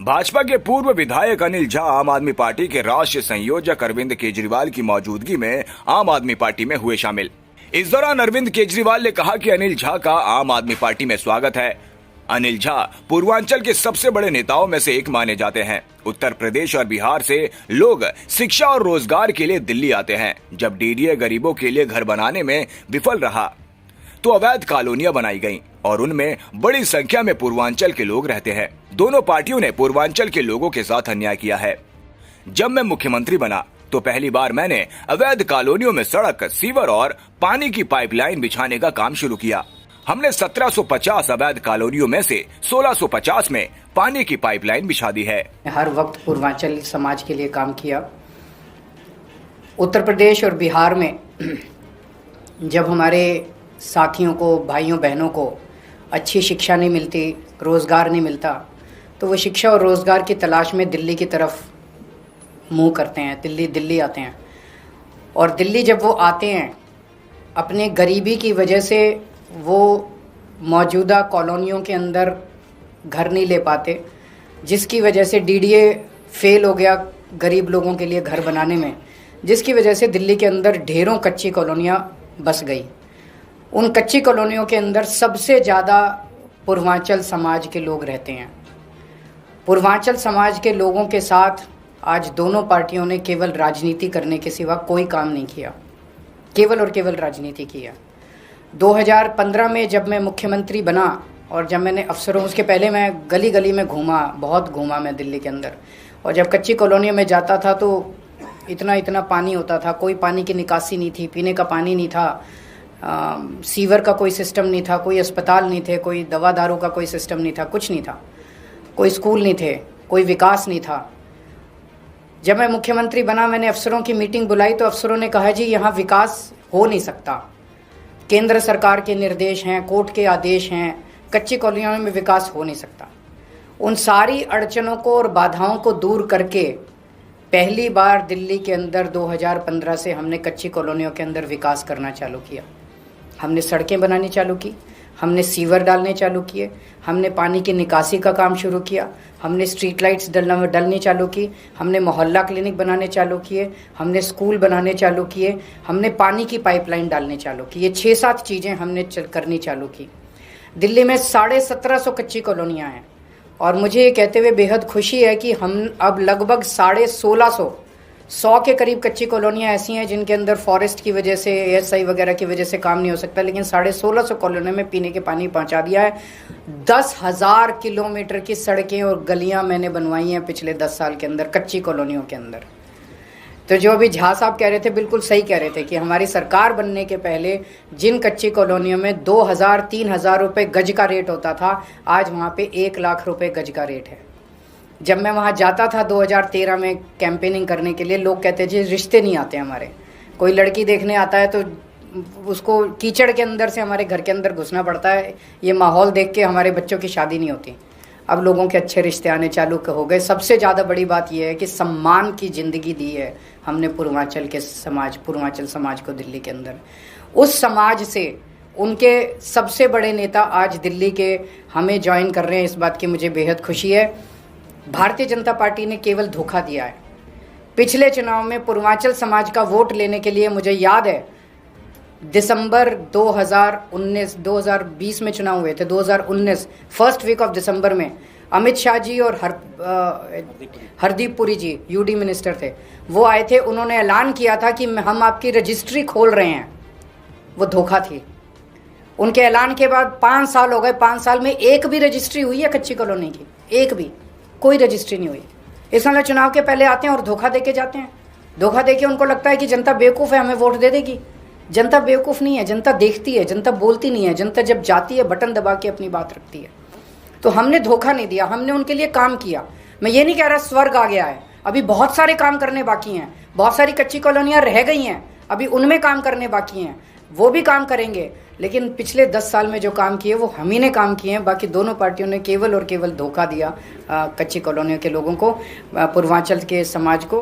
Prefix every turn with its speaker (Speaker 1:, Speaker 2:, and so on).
Speaker 1: भाजपा के पूर्व विधायक अनिल झा आम आदमी पार्टी के राष्ट्रीय संयोजक अरविंद केजरीवाल की मौजूदगी में आम आदमी पार्टी में हुए शामिल। इस दौरान अरविंद केजरीवाल ने कहा कि अनिल झा का आम आदमी पार्टी में स्वागत है। अनिल झा पूर्वांचल के सबसे बड़े नेताओं में से एक माने जाते हैं। उत्तर प्रदेश और बिहार से लोग शिक्षा और रोजगार के लिए दिल्ली आते हैं। जब डीडीए गरीबों के लिए घर बनाने में विफल रहा तो अवैध कॉलोनियां बनाई गईं और उनमें बड़ी संख्या में पूर्वांचल के लोग रहते हैं। दोनों पार्टियों ने पूर्वांचल के लोगों के साथ अन्याय किया है। जब मैं मुख्यमंत्री बना तो पहली बार मैंने अवैध कॉलोनियों में सड़क, सीवर और पानी की पाइपलाइन बिछाने का काम शुरू किया। हमने 1750 अवैध कॉलोनियों में से 1650 में पानी की पाइपलाइन बिछा दी है।
Speaker 2: हर वक्त पूर्वांचल समाज के लिए काम किया। उत्तर प्रदेश और बिहार में जब हमारे साथियों को, भाइयों बहनों को अच्छी शिक्षा नहीं मिलती, रोज़गार नहीं मिलता, तो वो शिक्षा और रोज़गार की तलाश में दिल्ली की तरफ मुंह करते हैं, दिल्ली आते हैं। और दिल्ली जब वो आते हैं, अपने गरीबी की वजह से वो मौजूदा कॉलोनियों के अंदर घर नहीं ले पाते, जिसकी वजह से डीडीए फेल हो गया गरीब लोगों के लिए घर बनाने में, जिसकी वजह से दिल्ली के अंदर ढेरों कच्ची कॉलोनियाँ बस गई। उन कच्ची कॉलोनियों के अंदर सबसे ज़्यादा पूर्वांचल समाज के लोग रहते हैं। पूर्वांचल समाज के लोगों के साथ आज दोनों पार्टियों ने केवल राजनीति करने के सिवा कोई काम नहीं किया, केवल और केवल राजनीति किया। 2015 में जब मैं मुख्यमंत्री बना और जब मैंने अफसरों, उसके पहले मैं गली गली में घूमा, बहुत घूमा मैं दिल्ली के अंदर, और जब कच्ची कॉलोनियों में जाता था तो इतना पानी होता था, कोई पानी की निकासी नहीं थी, पीने का पानी नहीं था, सीवर का कोई सिस्टम नहीं था, कोई अस्पताल नहीं थे, कोई दवा दारू का कोई सिस्टम नहीं था, कुछ नहीं था, कोई स्कूल नहीं थे, कोई विकास नहीं था। जब मैं मुख्यमंत्री बना, मैंने अफसरों की मीटिंग बुलाई तो अफसरों ने कहा जी यहाँ विकास हो नहीं सकता, केंद्र सरकार के निर्देश हैं, कोर्ट के आदेश हैं, कच्ची कॉलोनियों में विकास हो नहीं सकता। उन सारी अड़चनों को और बाधाओं को दूर करके पहली बार दिल्ली के अंदर 2015 से हमने कच्ची कॉलोनियों के अंदर विकास करना चालू किया। हमने सड़कें बनानी चालू की, हमने सीवर डालने चालू किए, हमने पानी की निकासी का काम शुरू किया, हमने स्ट्रीट लाइट्स डलनी चालू की, हमने मोहल्ला क्लिनिक बनाने चालू किए, हमने स्कूल बनाने चालू किए, हमने पानी की पाइपलाइन डालने चालू की। ये 6-7 चीज़ें हमने करनी चालू की। दिल्ली में 1750 कच्ची कॉलोनियाँ हैं और मुझे ये कहते हुए बेहद खुशी है कि हम अब लगभग 1650 100 के करीब कच्ची कॉलोनियाँ ऐसी हैं जिनके अंदर फॉरेस्ट की वजह से, एएसआई वगैरह की वजह से काम नहीं हो सकता, लेकिन 1650 कॉलोनियों में पीने के पानी पहुंचा दिया है। 10,000 किलोमीटर की सड़कें और गलियां मैंने बनवाई हैं पिछले 10 साल के अंदर कच्ची कॉलोनियों के अंदर। तो जो अभी झा साहब कह रहे थे, बिल्कुल सही कह रहे थे कि हमारी सरकार बनने के पहले जिन कच्ची कॉलोनियों में 2,000-3,000 रुपये गज का रेट होता था, आज वहाँ पे 1 लाख रुपये गज का रेट है। जब मैं वहाँ जाता था 2013 में कैंपेनिंग करने के लिए, लोग कहते थे रिश्ते नहीं आते हमारे, कोई लड़की देखने आता है तो उसको कीचड़ के अंदर से हमारे घर के अंदर घुसना पड़ता है, ये माहौल देख के हमारे बच्चों की शादी नहीं होती। अब लोगों के अच्छे रिश्ते आने चालू हो गए। सबसे ज़्यादा बड़ी बात यह है कि सम्मान की ज़िंदगी दी है हमने पूर्वांचल समाज को दिल्ली के अंदर। उस समाज से उनके सबसे बड़े नेता आज दिल्ली के हमें ज्वाइन कर रहे हैं, इस बात की मुझे बेहद खुशी है। भारतीय जनता पार्टी ने केवल धोखा दिया है। पिछले चुनाव में पूर्वांचल समाज का वोट लेने के लिए, मुझे याद है दिसंबर 2020 में चुनाव हुए थे, 2019 फर्स्ट वीक ऑफ दिसंबर में अमित शाह जी और हरदीप पुरी जी यूडी मिनिस्टर थे, वो आए थे। उन्होंने ऐलान किया था कि हम आपकी रजिस्ट्री खोल रहे हैं। वो धोखा थी। उनके ऐलान के बाद 5 साल हो गए, 5 साल में एक भी रजिस्ट्री हुई है कच्ची कॉलोनी की? एक भी कोई रजिस्ट्री नहीं हुई। इस वाले चुनाव के पहले आते हैं और धोखा देके जाते हैं। धोखा देके उनको लगता है कि जनता बेवकूफ़ है, हमें वोट दे देगी। जनता बेवकूफ़ नहीं है, जनता देखती है, जनता बोलती नहीं है। जनता जब जाती है बटन दबा के अपनी बात रखती है। तो हमने धोखा नहीं दिया, हमने उनके लिए काम किया। मैं ये नहीं कह रहा स्वर्ग आ गया है, अभी बहुत सारे काम करने बाकी हैं। बहुत सारी कच्ची कॉलोनियाँ रह गई हैं, अभी उनमें काम करने बाकी हैं, वो भी काम करेंगे। लेकिन पिछले 10 साल में जो काम किए वो हम ही ने काम किए हैं। बाकी दोनों पार्टियों ने केवल और केवल धोखा दिया कच्ची कॉलोनियों के लोगों को, पूर्वांचल के समाज को।